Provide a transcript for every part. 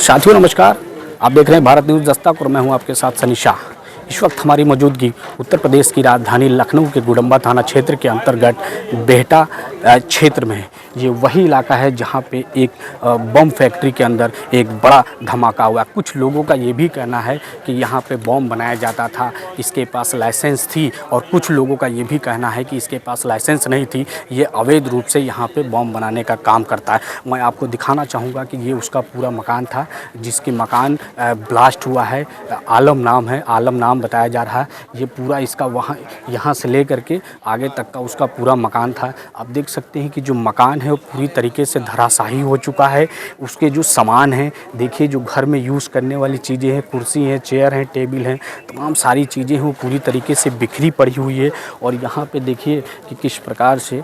साथियों नमस्कार, आप देख रहे हैं भारत न्यूज़ दस्तक और मैं हूं आपके साथ सनी शाह। इस वक्त हमारी मौजूदगी उत्तर प्रदेश की राजधानी लखनऊ के गुडम्बा थाना क्षेत्र के अंतर्गत बेहटा क्षेत्र में है। ये वही इलाका है जहां पे एक बम फैक्ट्री के अंदर एक बड़ा धमाका हुआ। कुछ लोगों का ये भी कहना है कि यहां पे बम बनाया जाता था, इसके पास लाइसेंस थी, और कुछ लोगों का ये भी कहना है कि इसके पास लाइसेंस नहीं थी, ये अवैध रूप से यहाँ पे बम बनाने का काम करता है। मैं आपको दिखाना चाहूँगा कि ये उसका पूरा मकान था जिसकी मकान ब्लास्ट हुआ है। आलम नाम है, आलम नाम बताया जा रहा है। ये पूरा इसका वहाँ यहाँ से ले करके आगे तक का उसका पूरा मकान था। आप देख सकते हैं कि जो मकान है वो पूरी तरीके से धराशायी हो चुका है। उसके जो सामान हैं, देखिए जो घर में यूज़ करने वाली चीज़ें हैं, कुर्सी हैं, चेयर हैं, टेबल हैं, तमाम सारी चीज़ें हैं वो पूरी तरीके से बिखरी पड़ी हुई है। और यहाँ पे देखिए कि किस प्रकार से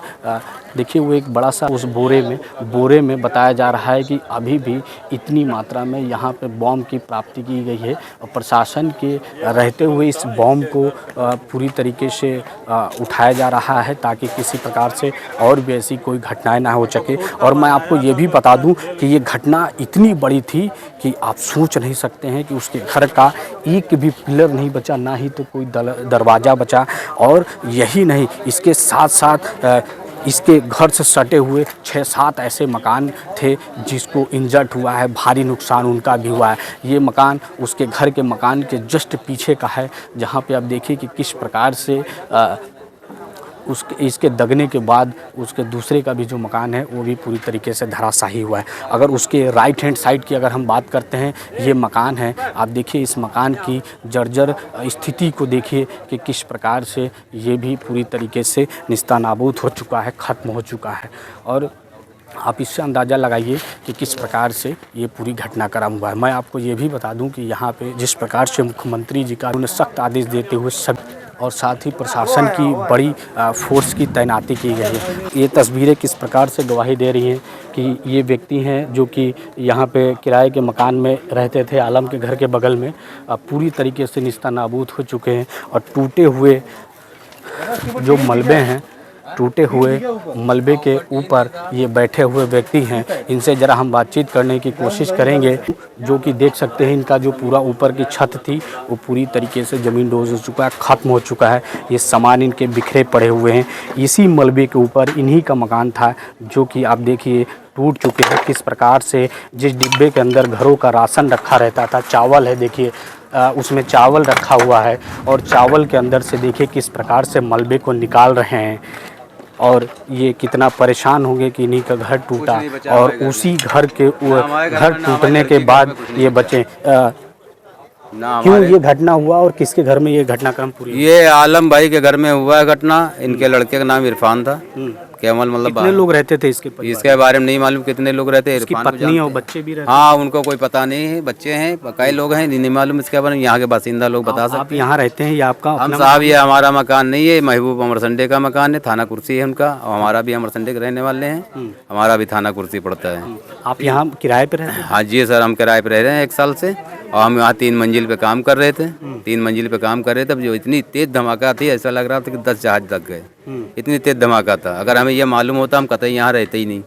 देखिए वो एक बड़ा सा उस बोरे में बताया जा रहा है कि अभी भी इतनी मात्रा में यहाँ पे बम की प्राप्ति की गई है। और प्रशासन के रहते हुए इस बम को पूरी तरीके से उठाया जा रहा है ताकि किसी प्रकार से और भी ऐसी कोई घटनाएं ना हो सके। और मैं आपको ये भी बता दूं कि ये घटना इतनी बड़ी थी कि आप सोच नहीं सकते हैं कि उसके घर का एक भी पिलर नहीं बचा, ना ही तो कोई दरवाज़ा बचा। और यही नहीं, इसके साथ साथ इसके घर से सटे हुए 6-7 ऐसे मकान थे जिसको इंजर्ड हुआ है, भारी नुकसान उनका भी हुआ है। ये मकान उसके घर के मकान के जस्ट पीछे का है, जहाँ पे आप देखिए कि किस प्रकार से इसके दगने के बाद उसके दूसरे का भी जो मकान है वो भी पूरी तरीके से धराशायी हुआ है। अगर उसके राइट हैंड साइड की अगर हम बात करते हैं, ये मकान है, आप देखिए इस मकान की जर्जर स्थिति को देखिए कि किस प्रकार से ये भी पूरी तरीके से निस्तानाबूद हो चुका है, ख़त्म हो चुका है। और आप इससे अंदाज़ा लगाइए कि किस प्रकार से ये पूरी घटनाक्रम हुआ है। मैं आपको ये भी बता दूं कि यहाँ पे जिस प्रकार से मुख्यमंत्री जी का उन्हें सख्त आदेश देते हुए सब और साथ ही प्रशासन की बड़ी फोर्स की तैनाती की गई है। ये तस्वीरें किस प्रकार से गवाही दे रही हैं कि ये व्यक्ति हैं जो कि यहाँ पे किराए के मकान में रहते थे, आलम के घर के बगल में, पूरी तरीके से निस्तानाबूद हो चुके हैं। और टूटे हुए जो मलबे हैं, टूटे हुए मलबे के ऊपर ये बैठे हुए व्यक्ति हैं। इनसे ज़रा हम बातचीत करने की कोशिश करेंगे। जो कि देख सकते हैं इनका जो पूरा ऊपर की छत थी वो पूरी तरीके से ज़मीन डोज हो चुका है, ख़त्म हो चुका है। ये सामान इनके बिखरे पड़े हुए हैं। इसी मलबे के ऊपर इन्हीं का मकान था जो कि आप देखिए टूट चुके हैं। किस प्रकार से जिस डिब्बे के अंदर घरों का राशन रखा रहता था, चावल है, देखिए उसमें चावल रखा हुआ है और चावल के अंदर से देखिए किस प्रकार से मलबे को निकाल रहे हैं। और ये कितना परेशान होंगे कि इन्हीं का घर टूटा और उसी घर टूटने के बाद ये बचे। क्यों ये घटना हुआ और किसके घर में ये घटनाक्रम पूरी? ये आलम भाई के घर में हुआ है घटना। इनके लड़के का नाम इरफान था। केवल मतलब कितने लोग रहते थे इसके परिवार? इसके बारे में नहीं मालूम कितने लोग रहते हैं। इरफान पत्नी और बच्चे भी रहते? हाँ, उनको कोई पता नहीं है, बच्चे हैं, कई लोग हैं, नहीं मालूम इसके बारे में। यहाँ के बासिंदा लोग बता सकते हैं। आप यहाँ रहते हैं? ये आपका हम साहब, ये हमारा मकान नहीं है, महबूब अमरसंडे का मकान है, थाना कुर्सी है उनका। और हमारा भी अमरसंडे के रहने वाले हैं, हमारा भी थाना कुर्सी पड़ता है। आप यहाँ किराए पे रहते हैं? हाँ जी सर, हम किराए पे रह रहे हैं 1 साल से। और हम यहाँ 3 मंजिल पे काम कर रहे थे। 3 मंजिल पे काम कर रहे थे, तब जो इतनी तेज धमाका थी, ऐसा लग रहा था कि 10 जहाज लग गए। इतनी तेज धमाका था। अगर हमें ये मालूम होता हम कतई यहाँ रहते ही नहीं,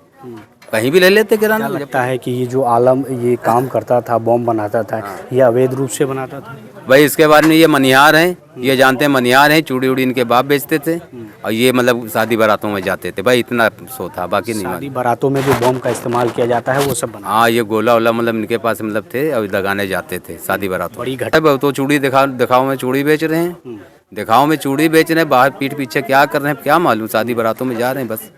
कहीं भी ले लेते किराना। लगता है कि ये जो आलम ये काम करता था, बम बनाता था, ये अवैध रूप से बनाता था? भाई इसके बारे में ये मनिहार हैं, ये जानते हैं मनिहार हैं। चूड़ी उड़ी इनके बाप बेचते थे और ये मतलब शादी बारातों में जाते थे। भाई इतना सो था, बाकी नहीं। शादी बारातों में जो बम का इस्तेमाल किया जाता है वो सब बना? हाँ, ये गोला वोला मतलब इनके पास मतलब थे और लगाने जाते थे शादी बारातों। बड़ी घटना। तो चूड़ी दिखाओ में चूड़ी बेच रहे हैं, दिखाओ में चूड़ी बेच रहे हैं, बाहर पीठ पीछे क्या कर रहे हैं क्या मालूम। शादी बारातों में जा रहे हैं बस।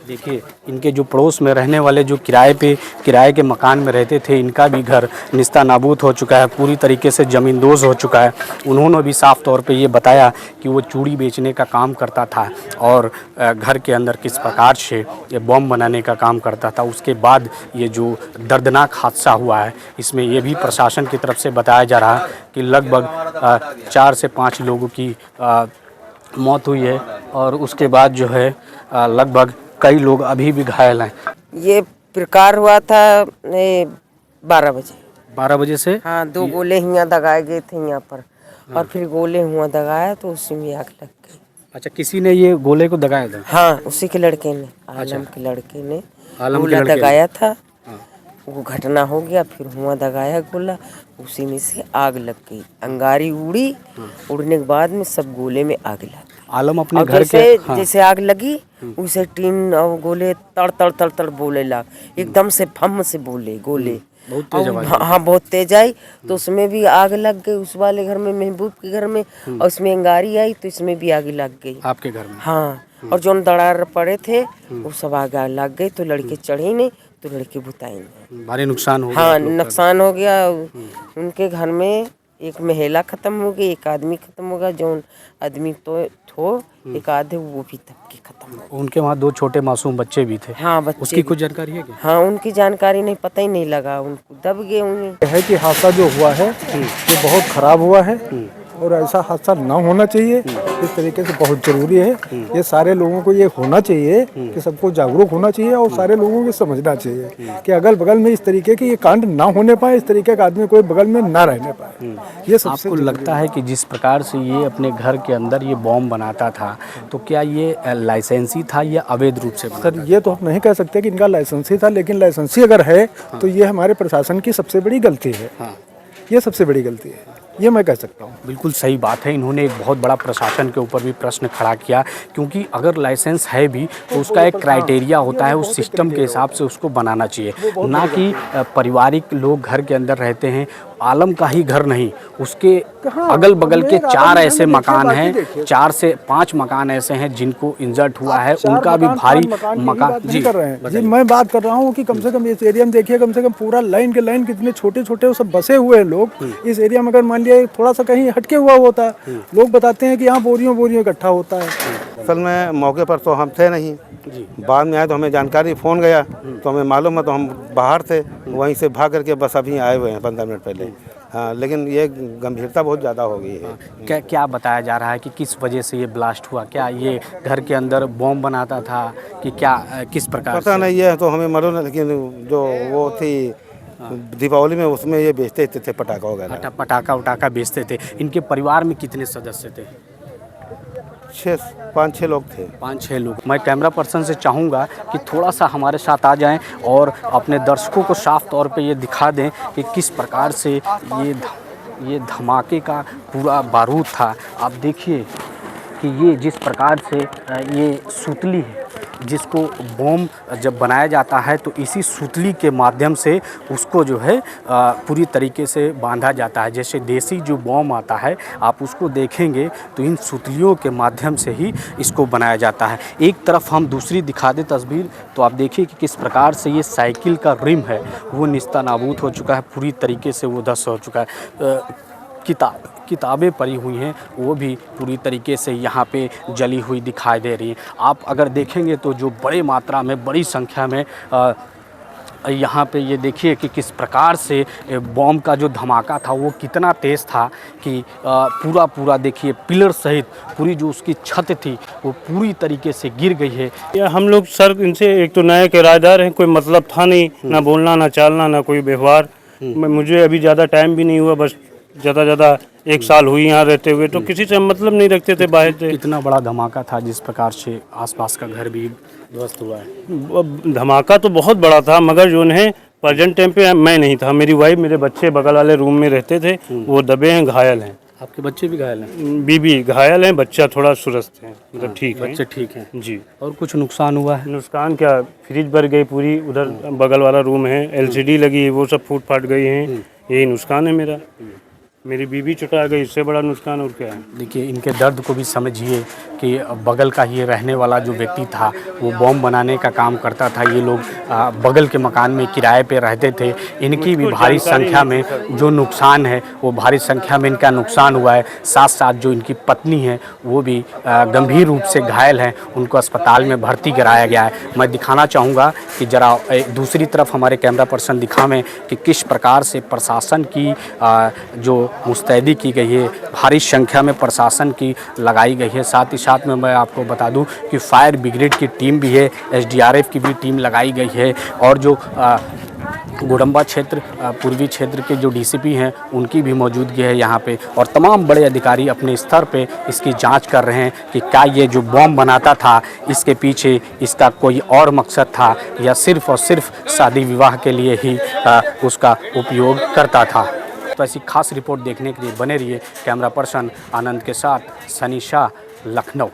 देखिए इनके जो पड़ोस में रहने वाले जो किराए के मकान में रहते थे, इनका भी घर निस्तानाबूद हो चुका है, पूरी तरीके से ज़मींदोज़ हो चुका है। उन्होंने भी साफ तौर पे ये बताया कि वो चूड़ी बेचने का काम करता था और घर के अंदर किस प्रकार से ये बम बनाने का काम करता था। उसके बाद ये जो दर्दनाक हादसा हुआ है, इसमें ये भी प्रशासन की तरफ से बताया जा रहा है कि लगभग 4 से 5 लोगों की मौत हुई है और उसके बाद जो है लगभग कई लोग अभी भी घायल हैं। ये प्रकार हुआ था 12 बजे। 12 बजे से? हाँ, 2 गोले यहाँ दगाए गए थे यहाँ पर। और फिर गोले हुआ दगाया तो उसी में आग लग गई। अच्छा, किसी ने ये गोले को दगाया था? हाँ, उसी के लड़के ने, आलम के लड़के ने आलम गोला दगाया था। वो घटना हो गया। फिर हुआ दगाया गोला, उसी में से आग लग गई। अंगारी उड़ी, उड़ने के बाद में सब गोले में आग लग गई। आलम अपने और घर के जैसे जैसे आग लगी उसे टीन और गोले तड़ तड़ तड़ तड़ बोले लग, एकदम से फम से बोले गोले। बहुत तेज और आवाज हाँ बहुत तेज आई, तो उसमें भी आग लग गई। उस वाले घर में, महबूब के घर में, और उसमें अंगारी आई तो इसमें भी आग लग गई। आपके घर में? हाँ, और जो दरार पड़े थे वो सब आग लग गई। तो लड़के चढ़े नहीं, तो लड़के बुताई नहीं। भारी नुकसान हो गया हाँ आप लोग का। नुकसान हो गया। उनके घर में एक महिला खत्म हो गई, एक आदमी खत्म हो गया। जो आदमी तो एक आधे वो भी तब के खत्म हो गए। उनके वहाँ 2 छोटे मासूम बच्चे भी थे। हाँ बच्चे उसकी भी। कुछ जानकारी है क्या? हाँ उनकी जानकारी नहीं, पता ही नहीं लगा, उनको दब गए उन्हें। है कि हादसा जो हुआ है ये बहुत ख़राब हुआ है और ऐसा हादसा ना होना चाहिए। इस तरीके से बहुत ज़रूरी है। ये सारे लोगों को ये होना चाहिए कि सबको जागरूक होना चाहिए और सारे लोगों को समझना चाहिए कि अगल बगल में इस तरीके के ये कांड ना होने पाए, इस तरीके का आदमी कोई बगल में ना रहने पाए। ये सबसे आपको लगता है कि जिस प्रकार से ये अपने घर के अंदर ये बॉम्ब बनाता था, तो क्या ये लाइसेंसी था या अवैध रूप से बनाता सर ये तो हम नहीं कह सकते कि इनका लाइसेंसी था, लेकिन लाइसेंसी अगर है तो ये हमारे प्रशासन की सबसे बड़ी गलती है। हाँ। ये सबसे बड़ी गलती है, ये मैं कह सकता हूँ। बिल्कुल सही बात है। इन्होंने एक बहुत बड़ा प्रशासन के ऊपर भी प्रश्न खड़ा किया, क्योंकि अगर लाइसेंस है भी तो उसका एक क्राइटेरिया होता है, उस सिस्टम के हिसाब से उसको बनाना चाहिए, ना कि पारिवारिक लोग घर के अंदर रहते हैं। आलम का ही घर नहीं, उसके अगल बगल के 4 ऐसे मकान हैं, 4 से 5 मकान ऐसे हैं जिनको इंजर्ड हुआ है। उनका भी भारी मकान जी कर रहे हैं जी। मैं बात कर रहा हूँ कि कम से कम इस एरिया में देखिए, कम से कम पूरा लाइन के लाइन कितने छोटे छोटे सब बसे हुए हैं लोग। इस एरिया में अगर मान लिया थोड़ा सा कहीं हटके हुआ होता, लोग बताते हैं कि यहाँ बोरियों बोरियों इकट्ठा होता है। असल में मौके पर तो हम थे नहीं, बाद में आए तो हमें जानकारी फ़ोन गया तो हमें मालूम है, तो हम बाहर थे, वहीं से भाग करके बस अभी आए हुए हैं 15 मिनट पहले। हाँ, लेकिन ये गंभीरता बहुत ज़्यादा हो गई है। क्या बताया जा रहा है कि किस वजह से ये ब्लास्ट हुआ? क्या ये घर के अंदर बॉम्ब बनाता था कि क्या, किस प्रकार पता से? नहीं है तो हमें मालूम है, लेकिन जो वो थी दीपावली में उसमें ये बेचते थे पटाखा वगैरह। पटाखा उटाखा बेचते थे। इनके परिवार में कितने सदस्य थे? 5-6 लोग थे। 5-6 लोग। मैं कैमरा पर्सन से चाहूँगा कि थोड़ा सा हमारे साथ आ जाएं और अपने दर्शकों को साफ तौर पे ये दिखा दें कि किस प्रकार से ये धमाके का पूरा बारूद था। आप देखिए कि ये जिस प्रकार से ये सूतली है, जिसको बॉम्ब जब बनाया जाता है तो इसी सूतली के माध्यम से उसको जो है पूरी तरीके से बांधा जाता है। जैसे देसी जो बॉम्ब आता है, आप उसको देखेंगे तो इन सूतलियों के माध्यम से ही इसको बनाया जाता है। एक तरफ हम दूसरी दिखा दें तस्वीर, तो आप देखिए कि किस प्रकार से ये साइकिल का रिम है वो निस्ता नाबूद हो चुका है, पूरी तरीके से वो ध्वस्त हो चुका है। किताबें पड़ी हुई हैं वो भी पूरी तरीके से यहाँ पे जली हुई दिखाई दे रही हैं। आप अगर देखेंगे तो जो बड़ी मात्रा में, बड़ी संख्या में यहाँ पे ये देखिए कि किस प्रकार से बॉम्ब का जो धमाका था वो कितना तेज़ था कि पूरा देखिए पिलर सहित पूरी जो उसकी छत थी वो पूरी तरीके से गिर गई है। या हम लोग सर इनसे एक तो नए किराएदार हैं, कोई मतलब था नहीं, ना बोलना ना चालना ना कोई व्यवहार। मुझे अभी ज़्यादा टाइम भी नहीं हुआ, बस ज़्यादा 1 साल हुई यहाँ रहते हुए, तो किसी से मतलब नहीं रखते थे बाहर से। इतना बड़ा धमाका था जिस प्रकार से आसपास का घर भी ध्वस्त हुआ है। धमाका तो बहुत बड़ा था, मगर जो है प्रेजेंट टाइम पे मैं नहीं था, मेरी वाइफ, मेरे बच्चे बगल वाले रूम में रहते थे, वो दबे हैं, घायल हैं। आपके बच्चे भी घायल हैं? बीबी घायल हैं, बच्चा थोड़ा सुरस्त है, मतलब ठीक है। बच्चे ठीक हैं जी। और कुछ नुकसान हुआ है? नुकसान क्या, फ्रिज भर गई पूरी, उधर बगल वाला रूम है, LCD लगी है, वो सब फूट फाट गई हैं, यही नुकसान है मेरा। मेरी बीवी चुटा गई, इससे बड़ा नुकसान और क्या है। देखिए इनके दर्द को भी समझिए कि बगल का ही रहने वाला जो व्यक्ति था वो बॉम्ब बनाने का काम करता था। ये लोग बगल के मकान में किराए पे रहते थे। इनकी भी भारी संख्या में जो नुकसान है वो भारी संख्या में इनका नुकसान हुआ है। साथ साथ जो इनकी पत्नी है वो भी गंभीर रूप से घायल हैं, उनको अस्पताल में भर्ती कराया गया है। मैं दिखाना चाहूँगा कि ज़रा दूसरी तरफ हमारे कैमरा पर्सन दिखावें कि किस प्रकार से प्रशासन की जो मुस्तैदी की गई है, भारी संख्या में प्रशासन की लगाई गई है। साथ ही साथ में मैं आपको बता दूं कि फायर ब्रिगेड की टीम भी है, SDRF की भी टीम लगाई गई है। और जो गुडम्बा क्षेत्र पूर्वी क्षेत्र के जो डीसीपी हैं उनकी भी मौजूदगी है यहाँ पे, और तमाम बड़े अधिकारी अपने स्तर पे इसकी जांच कर रहे हैं कि क्या ये जो बॉम्ब बनाता था इसके पीछे इसका कोई और मकसद था या सिर्फ और सिर्फ शादी विवाह के लिए ही उसका उपयोग करता था। तो ऐसी खास रिपोर्ट देखने के लिए बने रहिए। कैमरा पर्सन आनंद के साथ सनी शाह, लखनऊ।